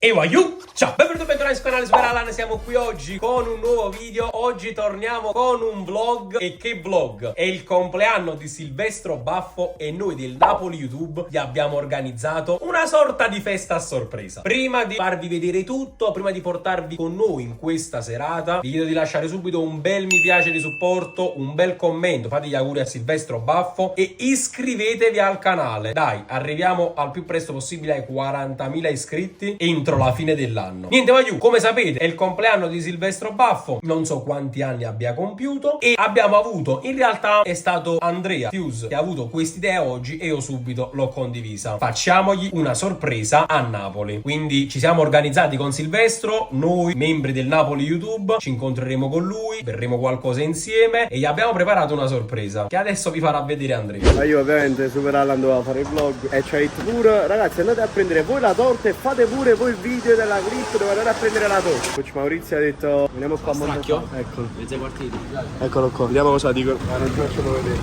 E voglio! Ciao, benvenuti e bentornati sul canale Super Alan, siamo qui oggi con un nuovo video. Oggi torniamo con un vlog. E che vlog? È il compleanno di Silvestro Baffo e noi del Napoli YouTube gli abbiamo organizzato una sorta di festa a sorpresa. Prima di farvi vedere tutto, prima di portarvi con noi in questa serata, vi chiedo di lasciare subito un bel mi piace di supporto, un bel commento, fate gli auguri a Silvestro Baffo e iscrivetevi al canale. Dai, arriviamo al più presto possibile ai 40.000 iscritti entro la fine dell'anno. Niente, voglio, come sapete è il compleanno di Silvestro Baffo, non so quanti anni abbia compiuto, e abbiamo avuto, in realtà è stato Andrea Fuse che ha avuto quest'idea oggi e io subito l'ho condivisa. Facciamogli una sorpresa a Napoli. Quindi ci siamo organizzati con Silvestro, noi membri del Napoli YouTube, ci incontreremo con lui, berremo qualcosa insieme e gli abbiamo preparato una sorpresa che adesso vi farà vedere Andrea. Ma io ovviamente Super Alan doveva fare il vlog e c'è it pure. Ragazzi, andate a prendere voi la torta e fate pure voi il video della clip dove andate a prendere la torta. Coach Maurizio ha detto veniamo qua a Montefalco. Eccolo. Mezza partita. Eccolo qua. Vediamo cosa dicono. Ma non ci facciamo vedere.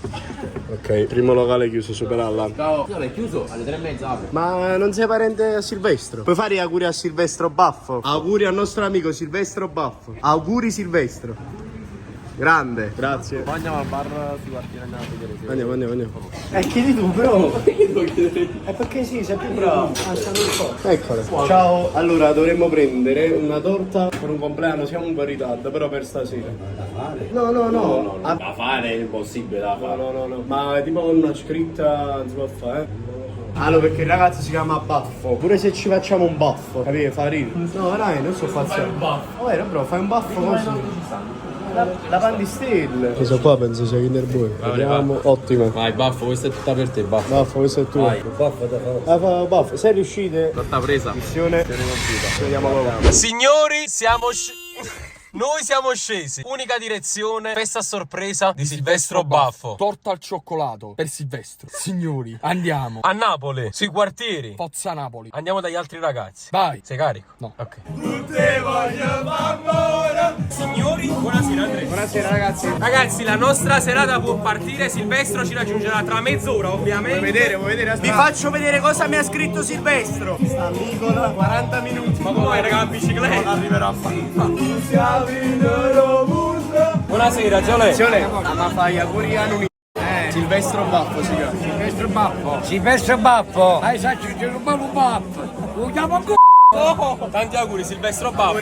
Ok, primo locale chiuso Super Alan. Ciao. No, è chiuso alle 3:30 apre. Ma non sei parente a Silvestro? Puoi fare gli auguri a Silvestro Baffo? Auguri al nostro amico Silvestro Baffo. Auguri Silvestro. Grande, grazie. Poi andiamo al bar sui quartieri, andiamo a vedere. Andiamo. Chiedi tu, bro. È perché sì, sei più bravo. Eccole. Ciao. Allora, dovremmo prendere una torta per un compleanno. Siamo un po' in ritardo, però per stasera. No. Da fare è impossibile da fare. No. Ma tipo con una scritta non si può fare, Allora, perché il ragazzo si chiama Baffo. Pure se ci facciamo un baffo, capito? Fa ridere. No, dai, non so fare un baffo. Oh, bro, fai un baffo così. La pandistelle. Questo qua penso sia Kinder Bueno. Vediamo. Ottimo. Vai, Baffo, questa è tutta per te, Baffo. Baffo, questo è tuo. Vai. Baffo, sei riuscite? Torta presa. Missione compiuta. Ci vediamo dopo. Signori, noi siamo scesi. Unica direzione, festa a sorpresa di Silvestro Baffo. Torta al cioccolato per Silvestro. Signori, andiamo. A Napoli, sui quartieri. Pozza Napoli. Andiamo dagli altri ragazzi. Vai. Sei carico? No. Ok. Signori, buonasera Andrea. Buonasera ragazzi. Ragazzi, la nostra serata può partire. Silvestro ci raggiungerà tra mezz'ora, ovviamente. Vuoi vedere? Vi faccio vedere cosa mi ha scritto Silvestro. Sta Nicola, 40 minuti. Ma come raga, la bicicletta? Arriverà a fare. Buonasera, Giole. Ma fai gli auguri a Nuni. Silvestro Baffo si chiama. Silvestro Baffo. Hai saggio, c'è un bello Baffo. Lo chiamo ancora. Tanti auguri, Silvestro Baffo.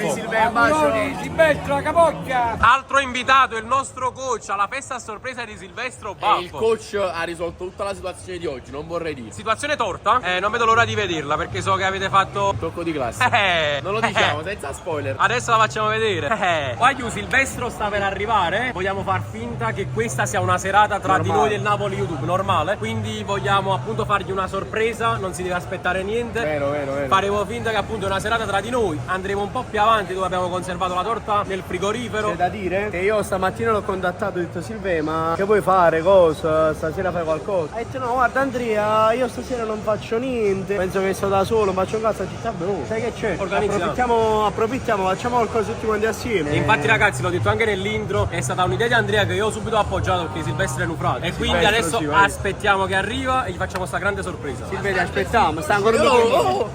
Silvestro, la capocchia. Altro invitato, il nostro coach alla festa a sorpresa di Silvestro Baffo. Il coach ha risolto tutta la situazione di oggi, non vorrei dire. Situazione torta? Non vedo l'ora di vederla perché so che avete fatto Tocco di classe. Non lo diciamo, senza spoiler. Adesso la facciamo vedere. Guagliù, Silvestro sta per arrivare. Vogliamo far finta che questa sia una serata tra di noi del Napoli YouTube, normale. Quindi vogliamo appunto fargli una sorpresa, non si deve aspettare niente. Vero. Faremo finta che appunto è una serata tra di noi. Andremo un po' più avanti dove abbiamo conservato la torta nel frigorifero. C'è da dire che io stamattina l'ho contattato e ho detto Silve, ma che vuoi fare? Cosa? Stasera fai qualcosa? Ha detto no, guarda Andrea, io stasera non faccio niente. Penso che sto da solo, faccio un cazzo a città. Sai che c'è? Organizziamo. Approfittiamo, facciamo qualcosa tutti quanti assieme. E infatti ragazzi, l'ho detto anche nell'intro, è stata un'idea di Andrea che io ho subito appoggiato perché Silvestro è nufrato. E quindi adesso aspettiamo che arriva e gli facciamo sta grande sorpresa. Silve, ti aspettiamo, sta ancora un po'.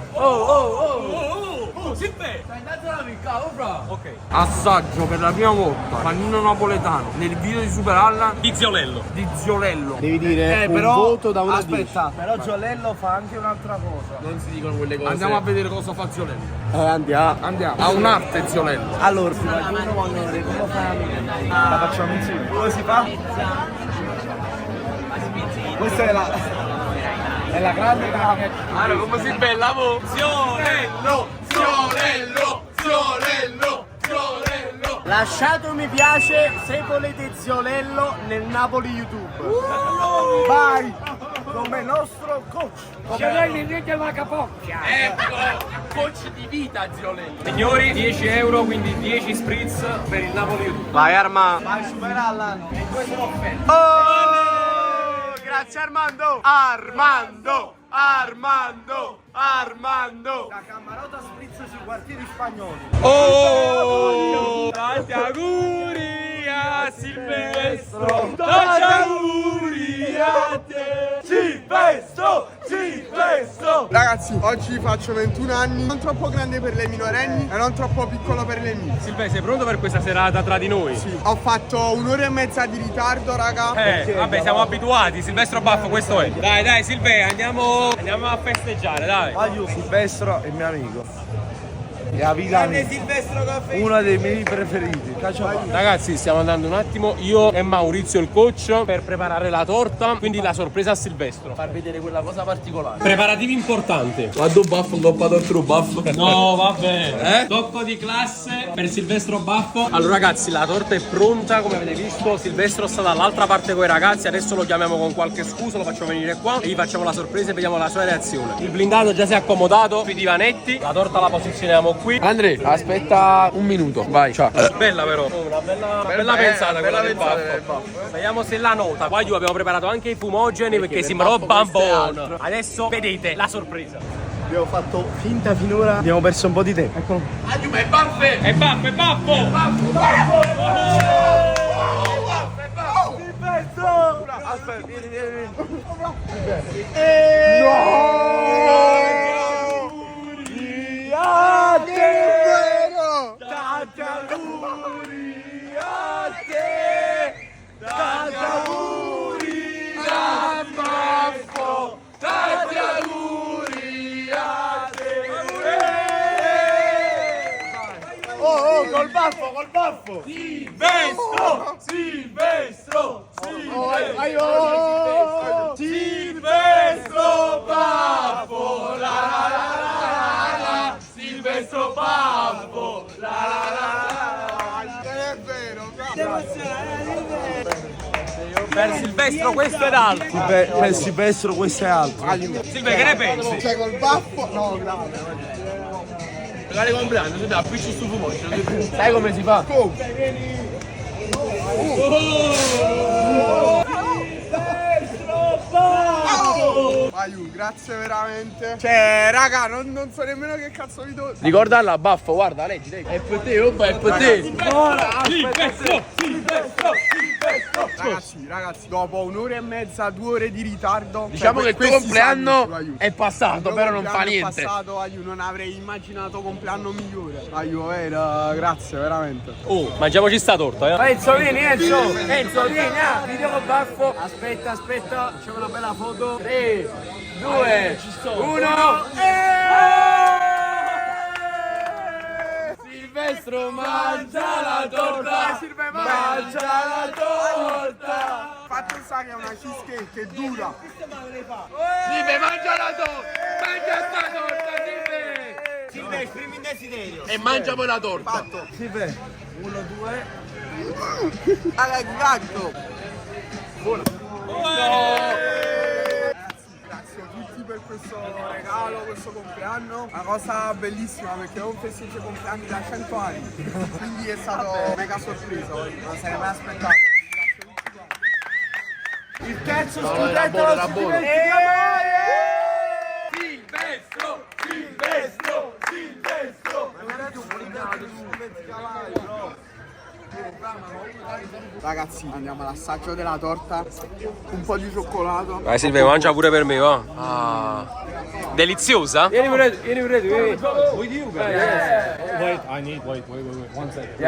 Silve! Stai andando la piccavo, fra. Ok. Assaggio per la prima volta panino napoletano nel video di Super Alan Di Ziolello. di Ziolello. Devi dire un però, voto da 1 a 10. aspetta, Però Giolello fa anche un'altra cosa. Non si dicono quelle cose. andiamo a vedere cosa fa Ziolello. Andiamo. Ha un'arte Ziolello. Allora, si raggiunge quando come fa? La facciamo insieme. Come si fa? Questa è la grande cavia. Allora, come si bella, mo? Ziolello! Lasciate un mi piace se volete Ziolello nel Napoli YouTube. Vai! Come nostro coach. Ziolello niente la capocchia. Ecco, coach di vita, Ziolello. Signori, 10 euro, quindi 10 spritz per il Napoli YouTube. Vai Arma. Vai Super Alan. E questo l'ho offerto. Oh! Grazie Armando. La Camarota sprizza sui quartieri spagnoli. Oh! Tanti auguri a Silvestro! Tanti auguri a te! Silvestro! Ragazzi, oggi faccio 21 anni, non troppo grande per le minorenni e non troppo piccolo per le mie. Silve, sei pronto per questa serata tra di noi? Sì. Ho fatto un'ora e mezza di ritardo, raga. Vabbè, siamo abituati, Silvestro Baffo, questo è. Dai, Silve, andiamo a festeggiare, dai. Silvestro è mio amico. E la vita mia. Uno dei miei preferiti. Ragazzi, stiamo andando un attimo, io e Maurizio il coach, per preparare la torta, quindi la sorpresa a Silvestro. Far vedere quella cosa particolare. Preparativi importanti. Quando baffo, un coppa d'altro baffo. No, vabbè. Tocco di classe per Silvestro Baffo. Allora ragazzi, la torta è pronta, come avete visto. Silvestro sta dall'altra parte con i ragazzi. Adesso lo chiamiamo con qualche scusa, lo facciamo venire qua e gli facciamo la sorpresa e vediamo la sua reazione. Il blindato già si è accomodato sui divanetti. La torta la posizioniamo qui. Andre, aspetta un minuto, vai, ciao. Bella però, una bella pensata quella del Baffo. Vediamo se la nota. Qua io abbiamo preparato anche i fumogeni perché sembrò bambone. Adesso vedete la sorpresa. Abbiamo fatto finta finora, abbiamo perso un po' di tempo. Eccolo. Aiuto, è baffe! È Baffo! Aspetta, vieni. Col baffo! Silvestro! Silvestro Baffo! Silvestro Baffo! È vero, Per Silvestro questo ed altro. Per Silvestro questo è altro. Silve, che ne pensi? cioè col baffo, no, grande. Regale compleanno, tu dai, appicci sto fumo. Sai come si fa? Aiuto, grazie veramente. Cioè, raga, non so nemmeno che cazzo vi do. Ricorda la baffo, guarda, leggi. È per te, oppa, è per te. Ragazzi, dopo un'ora e mezza, 2 ore di ritardo. Diciamo che il tuo questi compleanno sanno, aiuto. è passato, Il mio però non fa compleanno è niente. passato, aiuto, non avrei immaginato compleanno migliore. Aiuto, grazie, veramente. Oh, mangiamoci sta torta, Enzo, vieni, Enzo, vieni, video col Baffo. Aspetta, facciamo una bella foto. 3, 2, 1. Silvestro mangia la torta! Mangia la torta! Fatto sa che è una cheesecake che dura. Silve, mangia la torta! Mangia sta torta, Silve! Silve, esprimi un desiderio. E mangia poi la torta! Fatto. Silve, 1, 2. Gatto. Grazie a tutti per questo regalo, questo compleanno. Una cosa bellissima perché non festeggio i compleanni da 100 anni. Quindi è stato mega sorpresa. Non se ne mai aspettato. Il terzo Era buono. Ragazzi, andiamo all'assaggio della torta. Un po' di cioccolato. Vai Silve, mangia pure per me, va. Ah. Deliziosa? Vieni pure, vieni. With you guys. Wait, wait, 1 second.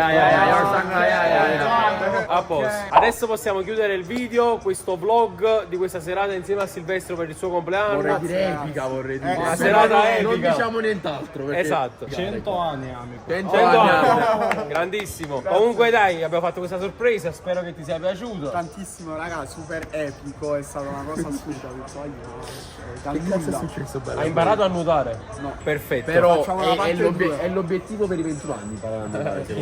A posto. Adesso possiamo chiudere il video, questo vlog di questa serata insieme a Silvestro per il suo compleanno. Vorrei dire epica, vorrei dire. Una serata Non epica. diciamo nient'altro. perché- Esatto. 100 anni, amico. 100 100 anni. anni. Grandissimo. Comunque dai, abbiamo fatto questa sorpresa, spero che ti sia piaciuto. Tantissimo, raga, super epico. È stata una cosa assurda. Che Cazzo è successo, bello? Hai imparato a nuotare? No. Perfetto. Però Facciamo la parte due. è l'obiettivo per i 21 anni.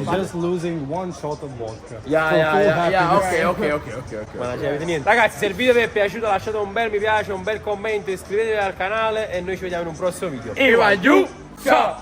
Just losing 1 shot of vodka. Ok. Ma non ci avete niente. Ragazzi, se il video vi è piaciuto lasciate un bel mi piace, un bel commento, iscrivetevi al canale e noi ci vediamo in un prossimo video. E vai giù! Ciao!